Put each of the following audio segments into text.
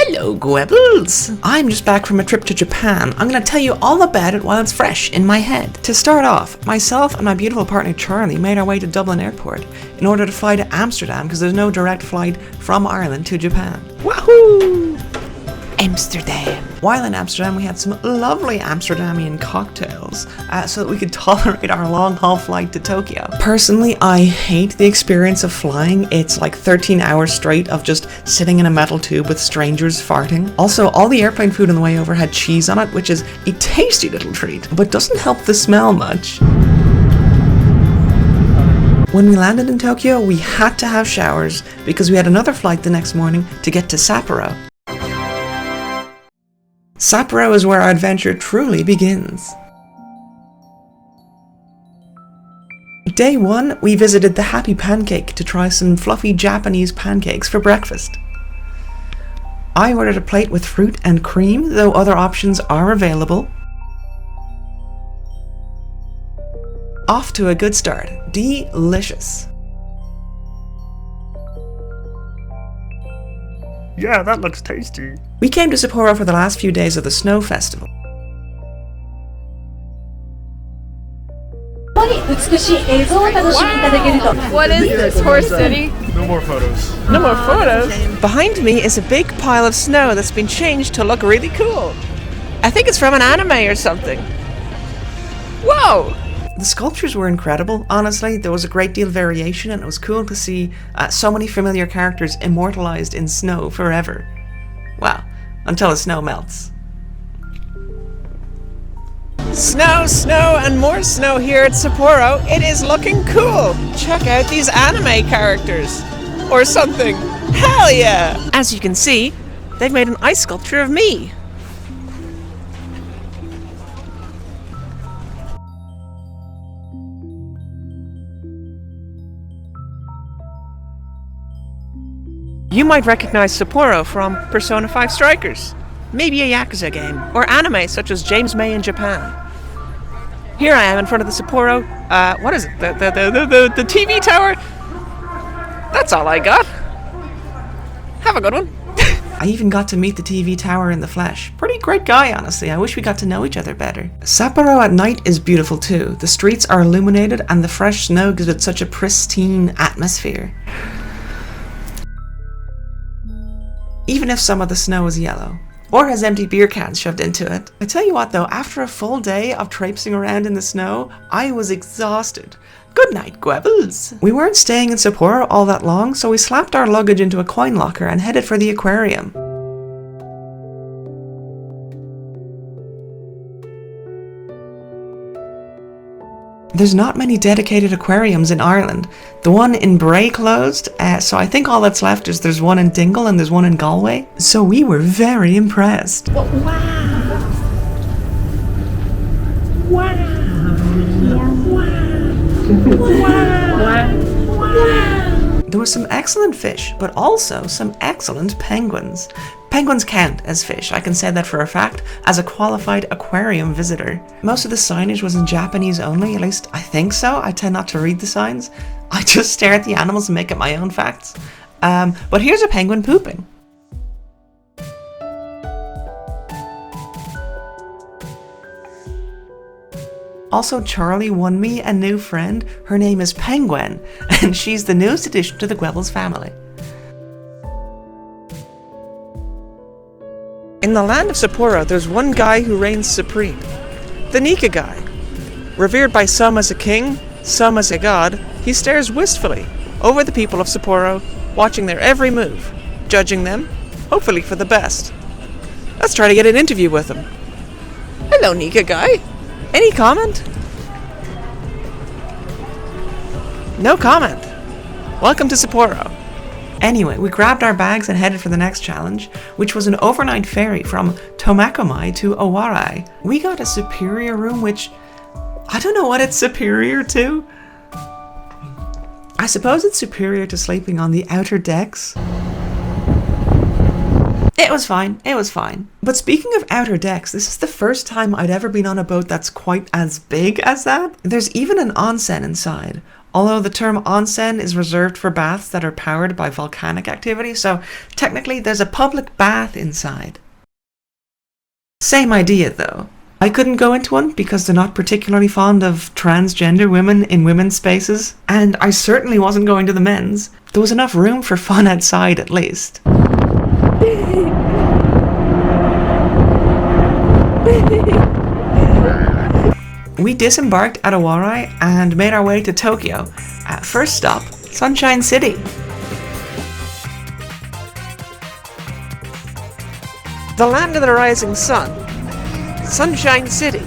Hello, Gwebulls! I'm just back from a trip to Japan. I'm gonna tell you all about it while it's fresh in my head. To start off, myself and my beautiful partner Charlie made our way to Dublin Airport in order to fly to Amsterdam because there's no direct flight from Ireland to Japan. Wahoo! Amsterdam. While in Amsterdam, we had some lovely Amsterdamian cocktails so that we could tolerate our long-haul flight to Tokyo. Personally, I hate the experience of flying. It's like 13 hours straight of just sitting in a metal tube with strangers farting. Also, all the airplane food on the way over had cheese on it, which is a tasty little treat, but doesn't help the smell much. When we landed in Tokyo, we had to have showers because we had another flight the next morning to get to Sapporo. Sapporo is where our adventure truly begins. Day 1, we visited the Happy Pancake to try some fluffy Japanese pancakes for breakfast. I ordered a plate with fruit and cream, though other options are available. Off to a good start. Delicious. Yeah, that looks tasty. We came to Sapporo for the last few days of the snow festival. What is this, Horse City? No more photos. No more photos? Behind me is a big pile of snow that's been changed to look really cool. I think it's from an anime or something. Whoa! The sculptures were incredible, honestly. There was a great deal of variation and it was cool to see so many familiar characters immortalized in snow forever. Well, until the snow melts. Snow, snow, and more snow here at Sapporo. It is looking cool. Check out these anime characters. Or something. Hell yeah! As you can see, they've made an ice sculpture of me. You might recognize Sapporo from Persona 5 Strikers, maybe a Yakuza game, or anime such as James May in Japan. Here I am in front of the Sapporo, what is it, the TV tower? That's all I got. Have a good one. I even got to meet the TV tower in the flesh. Pretty great guy, honestly. I wish we got to know each other better. Sapporo at night is beautiful too. The streets are illuminated and the fresh snow gives it such a pristine atmosphere. Even if some of the snow is yellow, or has empty beer cans shoved into it. I tell you what though, after a full day of traipsing around in the snow, I was exhausted. Good night, Gwebulls. We weren't staying in Sapporo all that long, so we slapped our luggage into a coin locker and headed for the aquarium. There's not many dedicated aquariums in Ireland. The one in Bray closed, so I think all that's left is there's one in Dingle and there's one in Galway. So we were very impressed. Wow! Wow! There were some excellent fish, but also some excellent penguins. Penguins count as fish, I can say that for a fact, as a qualified aquarium visitor. Most of the signage was in Japanese only, at least I think so. I tend not to read the signs. I just stare at the animals and make up my own facts. But here's a penguin pooping. Also, Charlie won me a new friend. Her name is Penguin, and she's the newest addition to the Gwebulls family. In the land of Sapporo, there's one guy who reigns supreme. The Nika guy. Revered by some as a king, some as a god, he stares wistfully over the people of Sapporo, watching their every move, judging them, hopefully for the best. Let's try to get an interview with him. Hello, Nika guy. Any comment? No comment. Welcome to Sapporo. Anyway, we grabbed our bags and headed for the next challenge, which was an overnight ferry from Tomakomai to Owarai. We got a superior room, which I don't know what it's superior to. I suppose it's superior to sleeping on the outer decks. It was fine, it was fine. But speaking of outer decks, this is the first time I'd ever been on a boat that's quite as big as that. There's even an onsen inside. Although the term onsen is reserved for baths that are powered by volcanic activity, so technically there's a public bath inside. Same idea though. I couldn't go into one because they're not particularly fond of transgender women in women's spaces, and I certainly wasn't going to the men's. There was enough room for fun outside at least. We disembarked at Awarai and made our way to Tokyo. First stop, Sunshine City. The land of the rising sun. Sunshine City.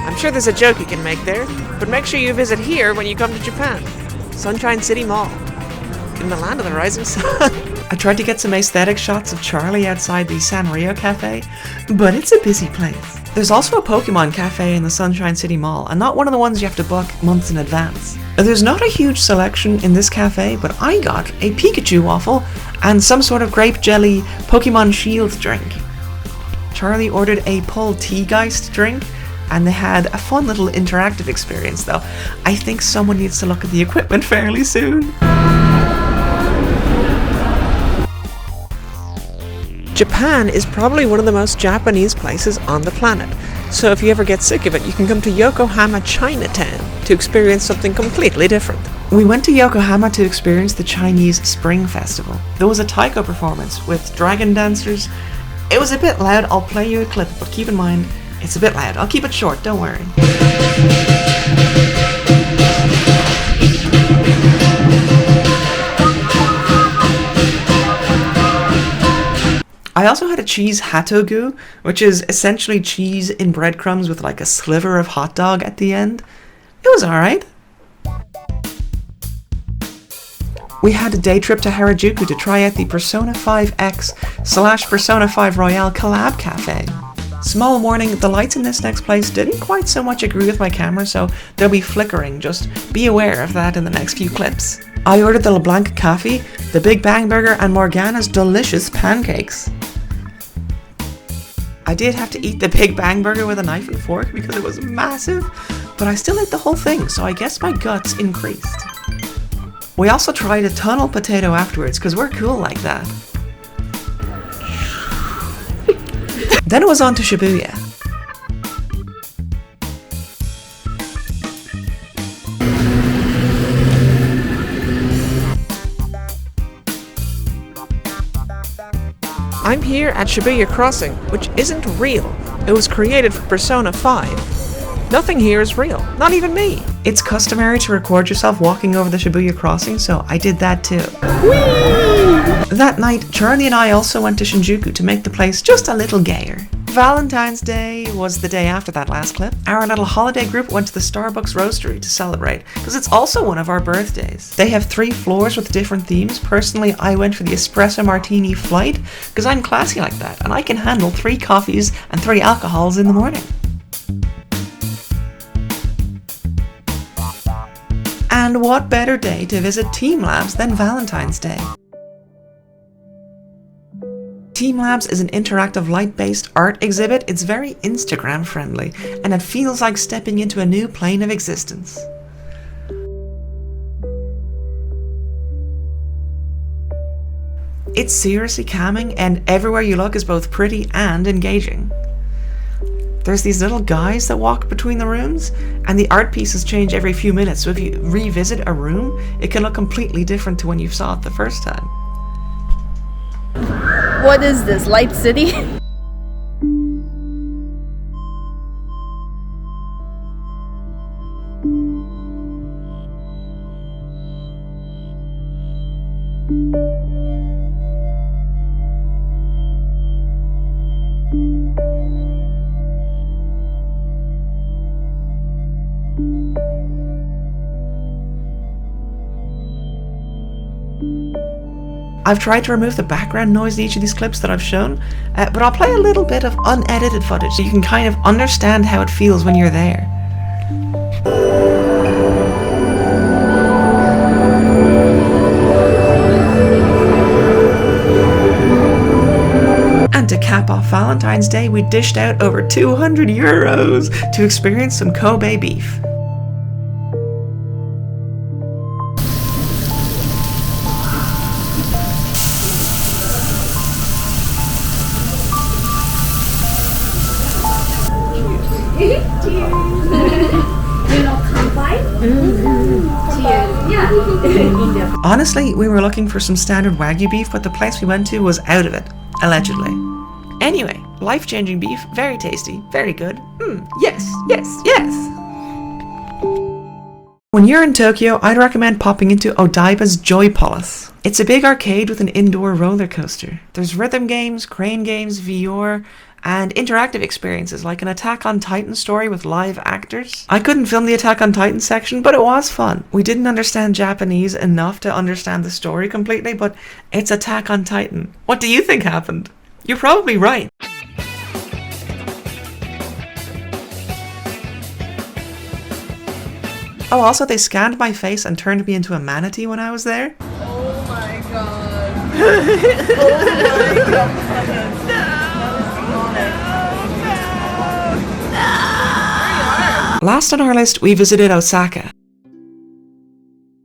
I'm sure there's a joke you can make there, but make sure you visit here when you come to Japan. Sunshine City Mall. In the land of the rising sun. I tried to get some aesthetic shots of Charlie outside the Sanrio Cafe, but it's a busy place. There's also a Pokemon Cafe in the Sunshine City Mall, and not one of the ones you have to book months in advance. There's not a huge selection in this cafe, but I got a Pikachu waffle and some sort of grape jelly Pokemon Shield drink. Charlie ordered a Polteageist drink, and they had a fun little interactive experience though. I think someone needs to look at the equipment fairly soon. Japan is probably one of the most Japanese places on the planet, so if you ever get sick of it, you can come to Yokohama Chinatown to experience something completely different. We went to Yokohama to experience the Chinese Spring Festival. There was a taiko performance with dragon dancers. It was a bit loud, I'll play you a clip, but keep in mind, it's a bit loud. I'll keep it short, don't worry. I also had a cheese hatogu, which is essentially cheese in breadcrumbs with like a sliver of hot dog at the end. It was alright. We had a day trip to Harajuku to try out the Persona 5X/Persona 5 Royale collab cafe. Small warning, the lights in this next place didn't quite so much agree with my camera, so they'll be flickering, just be aware of that in the next few clips. I ordered the LeBlanc coffee, the Big Bang Burger, and Morgana's delicious pancakes. I did have to eat the Big Bang Burger with a knife and fork because it was massive, but I still ate the whole thing, so I guess my guts increased. We also tried a tunnel potato afterwards because we're cool like that. Then it was on to Shibuya. I'm here at Shibuya Crossing, which isn't real. It was created for Persona 5. Nothing here is real, not even me. It's customary to record yourself walking over the Shibuya Crossing, so I did that too. Whee! That night, Charlie and I also went to Shinjuku to make the place just a little gayer. Valentine's Day was the day after that last clip. Our little holiday group went to the Starbucks Roastery to celebrate, because it's also one of our birthdays. They have 3 floors with different themes. Personally, I went for the Espresso Martini Flight, because I'm classy like that, and I can handle 3 coffees and 3 alcohols in the morning. And what better day to visit Team Labs than Valentine's Day? Team Labs is an interactive light-based art exhibit. It's very Instagram friendly, and it feels like stepping into a new plane of existence. It's seriously calming, and everywhere you look is both pretty and engaging. There's these little guys that walk between the rooms, and the art pieces change every few minutes, so if you revisit a room, it can look completely different to when you saw it the first time. What is this, Light City? I've tried to remove the background noise in each of these clips that I've shown, but I'll play a little bit of unedited footage so you can kind of understand how it feels when you're there. And to cap off Valentine's Day, we dished out over €200 to experience some Kobe beef. Honestly, we were looking for some standard Wagyu beef, but the place we went to was out of it, allegedly. Anyway, life-changing beef, very tasty, very good. Yes, yes, yes! When you're in Tokyo, I'd recommend popping into Odaiba's Joy Palace. It's a big arcade with an indoor roller coaster. There's rhythm games, crane games, VR, and interactive experiences like an Attack on Titan story with live actors. I couldn't film the Attack on Titan section, but it was fun. We didn't understand Japanese enough to understand the story completely, but it's Attack on Titan. What do you think happened? You're probably right. Oh, also they scanned my face and turned me into a manatee when I was there. Oh my god. Oh my god. Last on our list, we visited Osaka.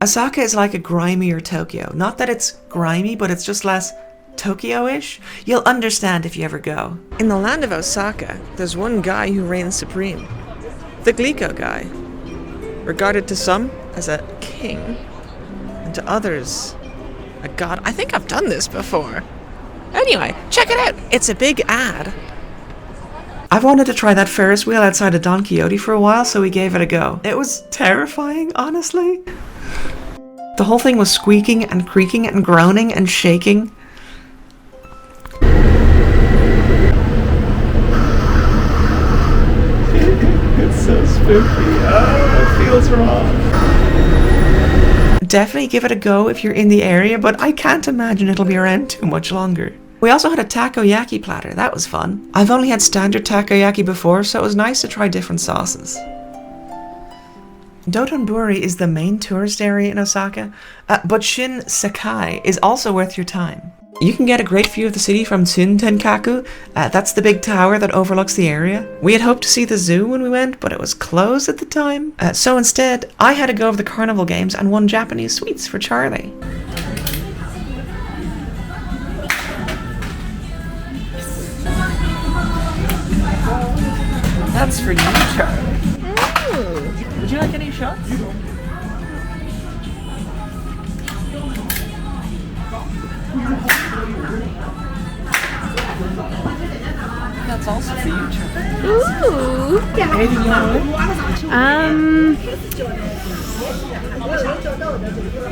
Osaka is like a grimier Tokyo. Not that it's grimy, but it's just less Tokyo-ish. You'll understand if you ever go. In the land of Osaka, there's one guy who reigns supreme. The Glico guy. Regarded to some as a king, and to others, a god. I think I've done this before. Anyway, check it out. It's a big ad. I've wanted to try that Ferris wheel outside of Don Quixote for a while, so we gave it a go. It was terrifying, honestly. The whole thing was squeaking and creaking and groaning and shaking. It's so spooky. Oh, it feels wrong. Definitely give it a go if you're in the area, but I can't imagine it'll be around too much longer. We also had a takoyaki platter. That was fun. I've only had standard takoyaki before, so it was nice to try different sauces. Dotonbori is the main tourist area in Osaka, but Shin Sakai is also worth your time. You can get a great view of the city from Tsun Tenkaku. That's the big tower that overlooks the area. We had hoped to see the zoo when we went, but it was closed at the time. So instead, I had to go over the carnival games and won Japanese sweets for Charlie. That's for you, Charlie. Ooh. Would you like any shots? That's also for you, Charlie. Ooh. Anything you want?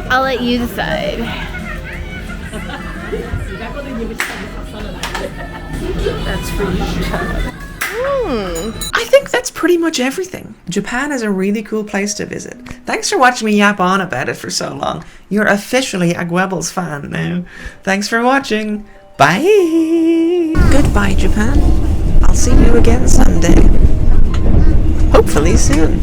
I'll let you decide. That's for you, Charlie. I think that's pretty much everything. Japan is a really cool place to visit. Thanks for watching me yap on about it for so long. You're officially a Gwebulls fan now. Thanks for watching. Bye. Goodbye, Japan. I'll see you again someday. Hopefully soon.